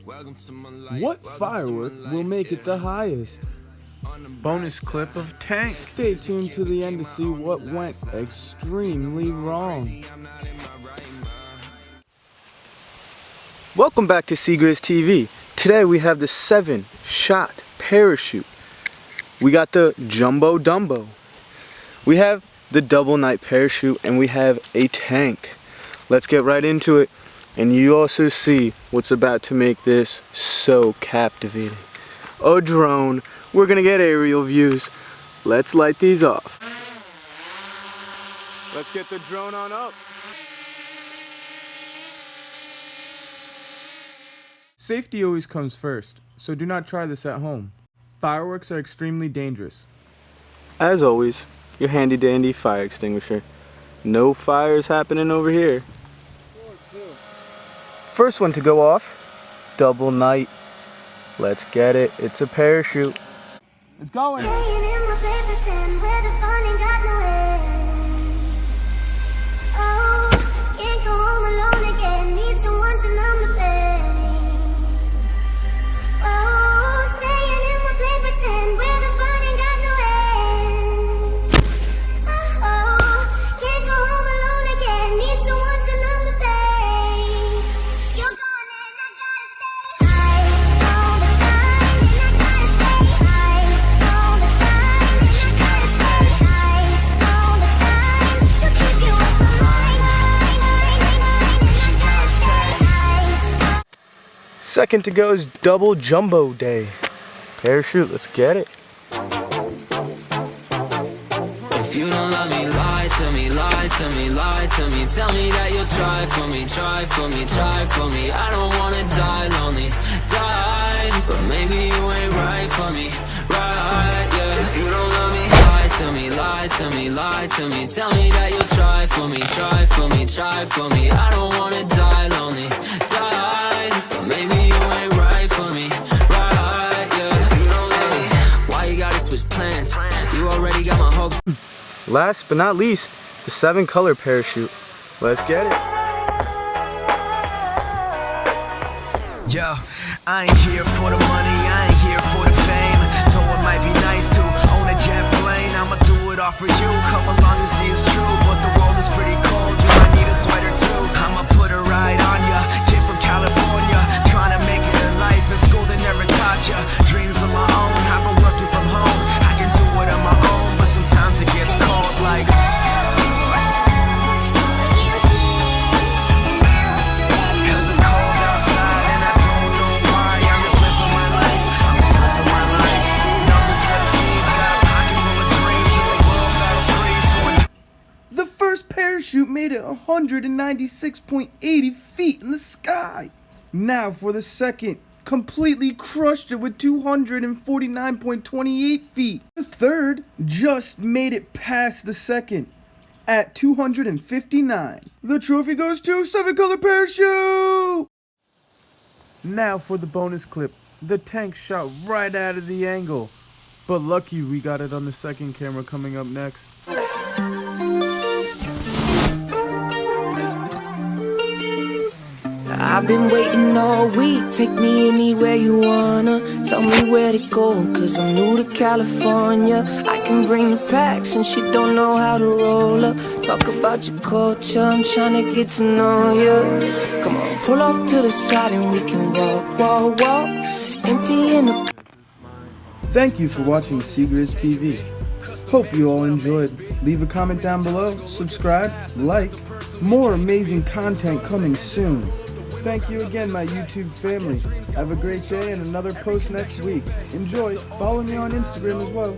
What firework will make it the highest? Bonus clip of Tank. Stay tuned to the end to see what went extremely wrong. Welcome back to CgrizTV. Today we have the 7-shot parachute. We got the Jumbo Dumbo. We have the double night parachute, and we have a tank. Let's get right into it, and you also see what's about to make this so captivating. A drone. We're gonna get aerial views. Let's light these off. Let's get the drone on up. Safety always comes first, so do not try this at home. Fireworks are extremely dangerous. As always, your handy dandy fire extinguisher. No fires happening over here. First one to go off, double night. Let's get it. It's a parachute. It's going. Second to go is double jumbo day. Parachute, let's get it. If you don't love me, lie to me, lie to me, lie to me. Tell me that you'll try for me, try for me, try for me. I don't wanna die lonely, die. But maybe you ain't right for me, right, yeah. If you don't love me, lie to me, lie to me, lie to me. Tell me that you'll try for me, try for me, try for me. I don't wanna die lonely, die. But maybe you ain't right for me, right, yeah. Hey, why you gotta switch plans? You already got my hopes. Last but not least, the 7-color parachute. Let's get it. Yo, I ain't here for the money, I ain't here for the fame. Though it might be nice to own a jet plane, I'ma do it all for you. Come along and see it's true, but the world is pretty cold. You might need a sweater too. I'ma put a ride on ya. Kid from California, trying to make it in life. In school they never taught ya. Dreams of my own, I've been working from home. I can do it on my own, but sometimes it gets cold like. Parachute made it 196.80 feet in the sky. Now for the second, completely crushed it with 249.28 feet. The third just made it past the second at 259. The trophy goes to 7-color parachute. Now for the bonus clip. The tank shot right out of the angle, but lucky we got it on the second camera coming up next. I've been waiting all week, take me anywhere you wanna. Tell me where to go, cause I'm new to California. I can bring the packs and she don't know how to roll up. Talk about your culture, I'm trying to get to know you. Come on, pull off to the side and we can walk, walk, walk. Empty in the... Thank you for watching CgrizTV. Hope you all enjoyed. Leave a comment down below, subscribe, like. More amazing content coming soon. Thank you again, my YouTube family. Have a great day and another post next week. Enjoy. Follow me on Instagram as well.